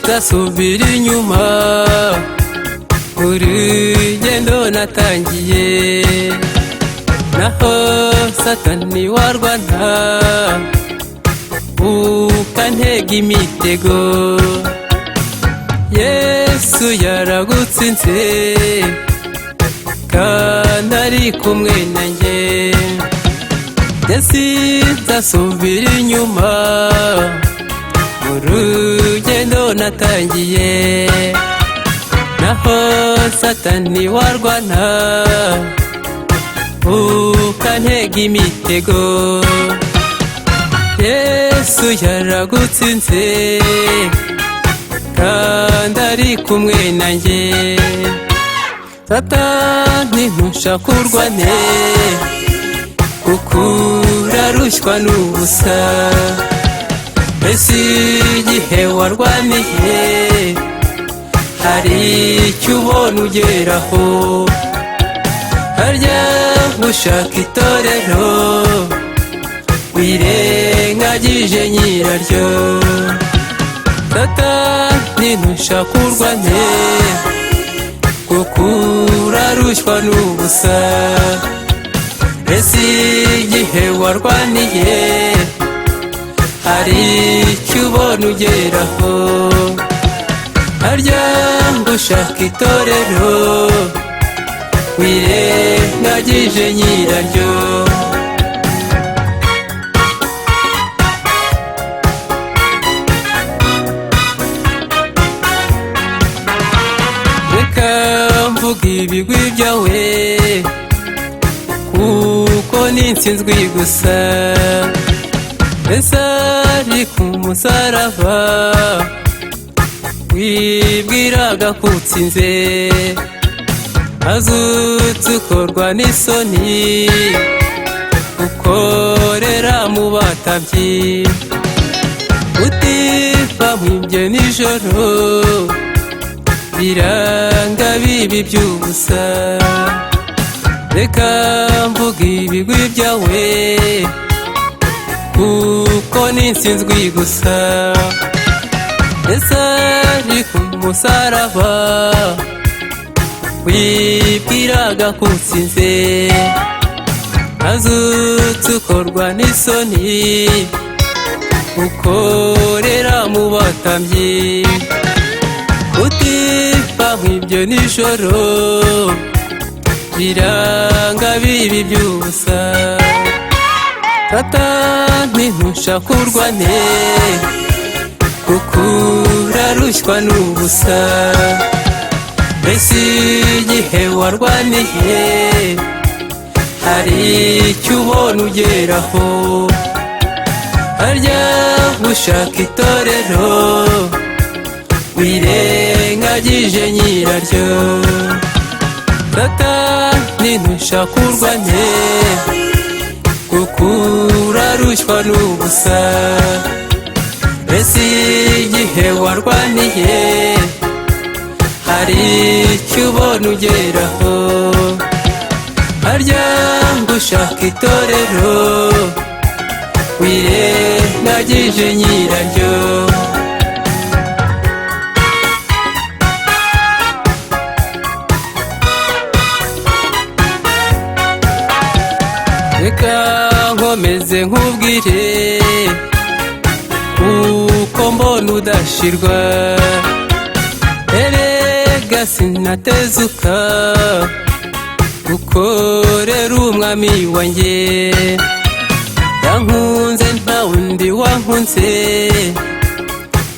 Ndasubira inyuma urugendo natangiye, naho Satani warwana ukantega imitego. Yesu yaragutsinze kandi ari kumwe nanjye. Ndasubira inyuma urugendo natangiye, naho Satani warwana ukantega imitego. Yesu yaragutsinze kandi ari kumwe nanjye. Satani ntushaka urwane kuko urarushywa n'ubusa. Mbese igihe warwaniye hari icyo ubona ugeraho? Harya ushaka itorero wirengagije nyiraryo. Satani ntushaka urwane kuko urarushywa n'ubusa. Mbese igihe warwaniye hari icyo ubona ugeraho? Harya ushaka itorero wirengagije nyiraryo. Reka mvuga ibigwi byawe kuko n'intsinzwi gusa. Mbese ari ku musaraba wibwiraga ko utsinze, azutse ukorwa n'isoni ukorera mu batambyi. Utifa mwibye nijoro biranga bibi by'ubusa. Reka mvuga ibigwi byawe kuko n'intsinzwi gusa. Mbese ari ku musaraba wibwiraga ko utsinze, azutse ukorwa n'isoni ukorera mu batambyi. Utifa mwibyo nijoro biranga bibi by'ubusa. Satani ntushaka urwane kuko urarushywa n'ubusa. Mbese igihe warwaniye hari icyo ubona ugeraho? Harya ushaka itorero wirengagije nyiraryo. Satani ntushaka urwane kuko urarushywa n'ubusa. Mbese igihe warwaniye hari icyo ubona ugeraho? Harya ushaka itorero wirengagije nyiraryo. Reka nkomeze nkubwire kuko mbona udashirwa. Erega sinatezuka gukorera umwami wanjye. Yankunze nta wundi wankunze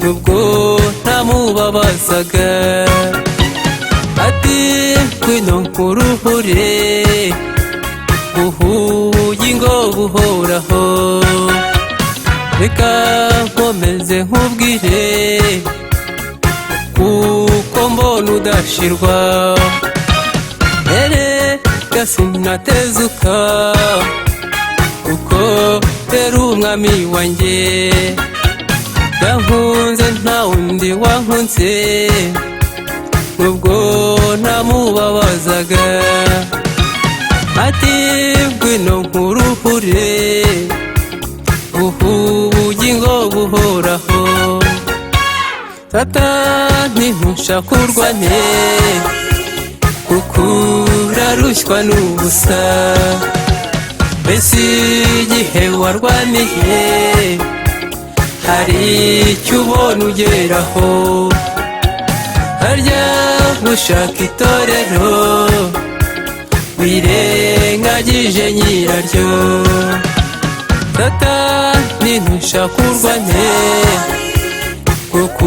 nubwo ntamubabazaga. Ati ngwino nkuruhure ubugingo buhoraho. Reka nkomeze nkubwire kuko mbona udashirwa. Erega sinatezuka gukorera umwami wanjye. Yankunze nta wundi wankunze nubwo ntamubabazaga. Ati ngwino nkuruhure ubugingo buhoraho. Satani ntushakurwane kuko urarushywa n'ubusa. Mbese igihe warwaniye hari icyo ubona ugeraho, harya gushaka itorero wirengagije nyiraryo. Satani ntushakurwane kuko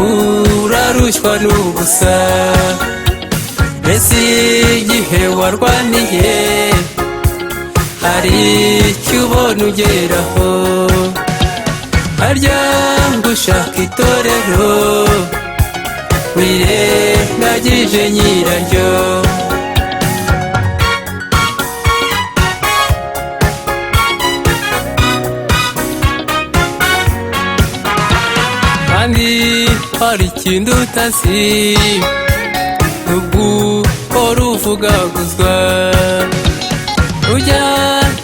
urarushywa n'ubusa. Mbese igihe warwaniye hari icyo ubona ugeraho, harya gushaka itorero wirengagije nyiraryo. Kandi hari ikindi utazi, nubwo uhora uvugaguzwa, ujya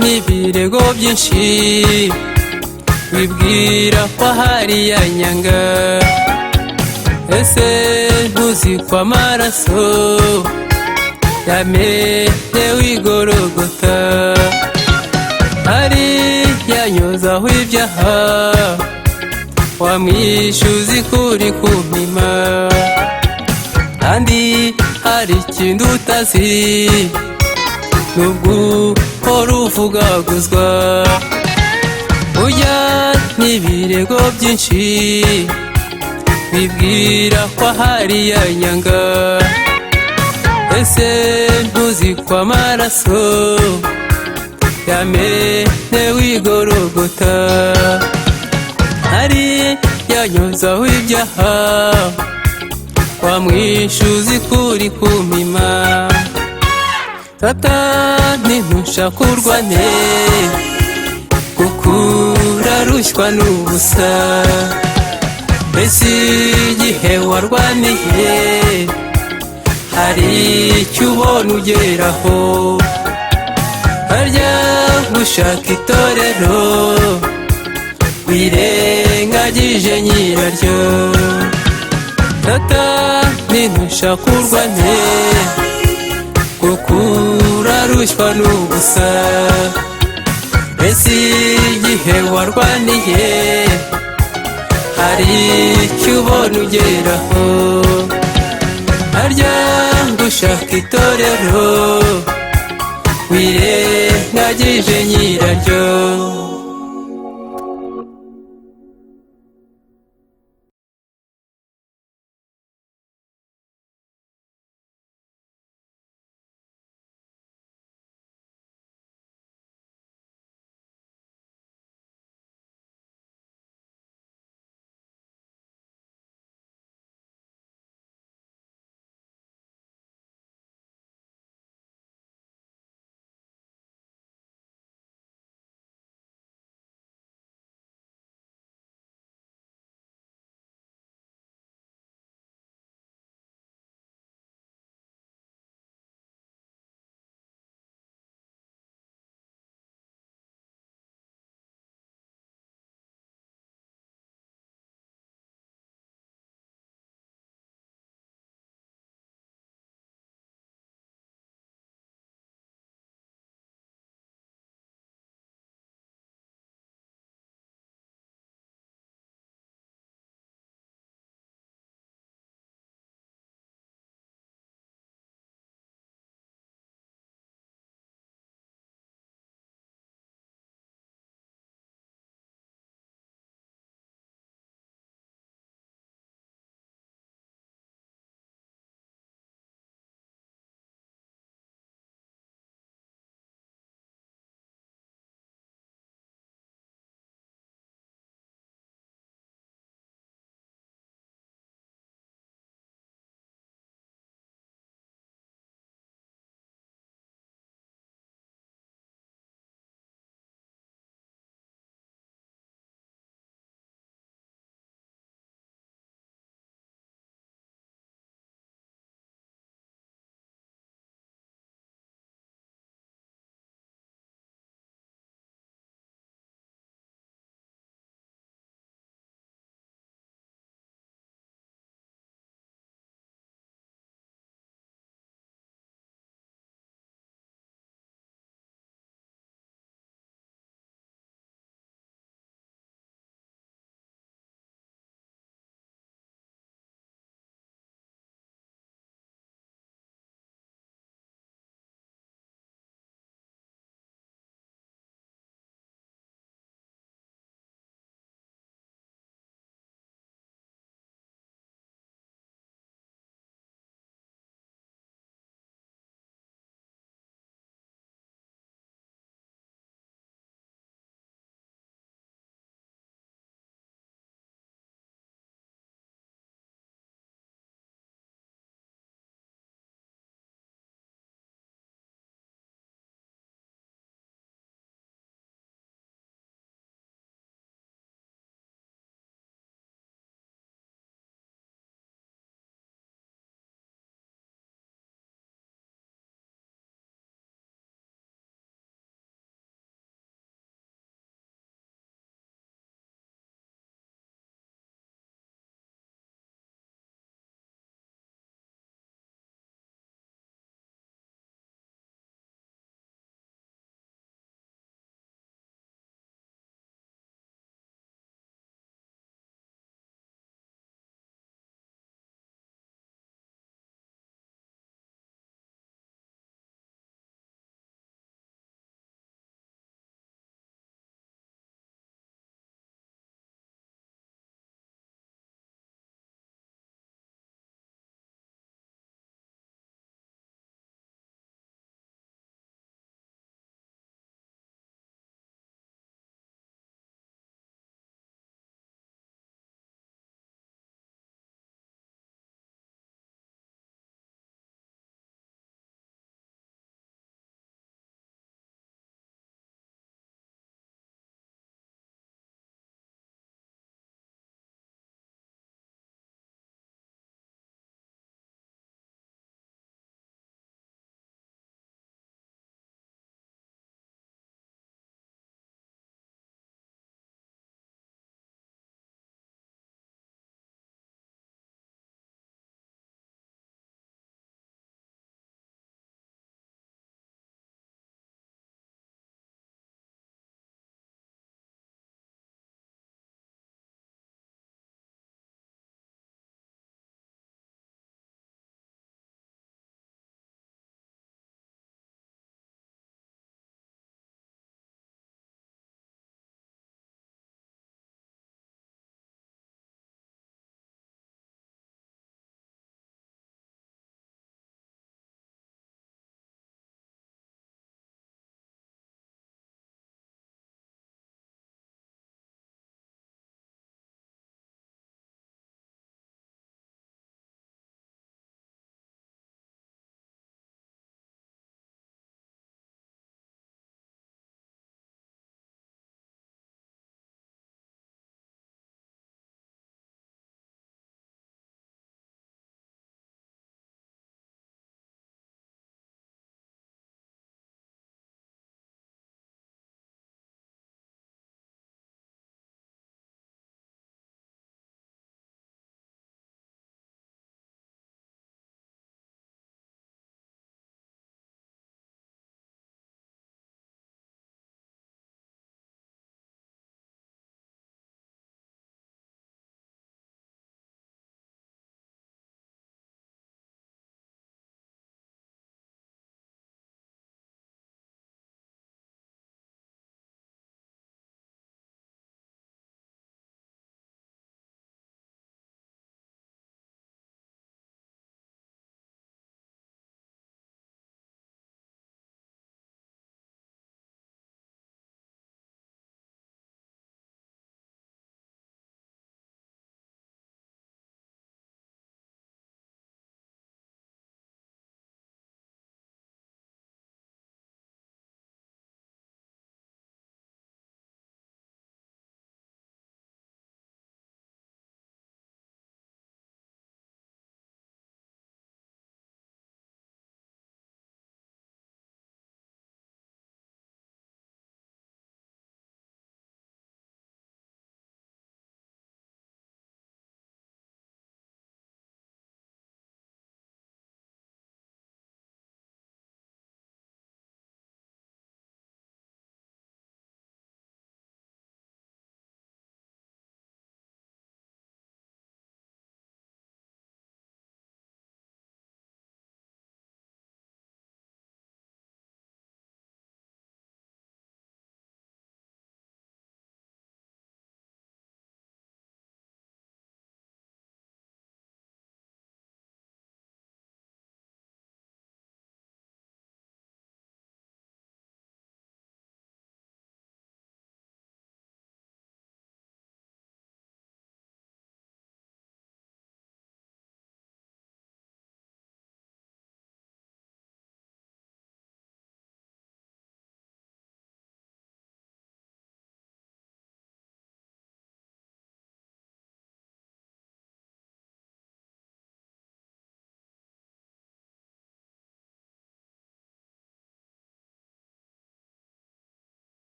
n'ibirego byinshi wibwira ko hari ya nyanga. Ese ntuzi ko amaraso yamenewe i Gologota ari yanyozaho ibyaha, wamwishyuza ikuri ku mpima. Kandi hari ikindi utazi, nubwo uhora uvugaguzwa, ujya n'ibirego byinshi wibwira ko hari ya nyanga. Ese ntuzi ko amaraso yamenewe i Gologota ari yanyozaho ibyaha, wamwishyuza ikuri ku mpima. Satani ntushakurwane kuko urarushywa n'ubusa. Mbese igihe warwaniye hari icyo ubona ugeraho, harya gushaka itorero wirengagije nyiraryo. Satani ntushakurwane kuko urarushywa n'ubusa. Mbese igihe warwaniye hari icyo ubona ugeraho, harya gushaka itorero wirengagije nyiraryo.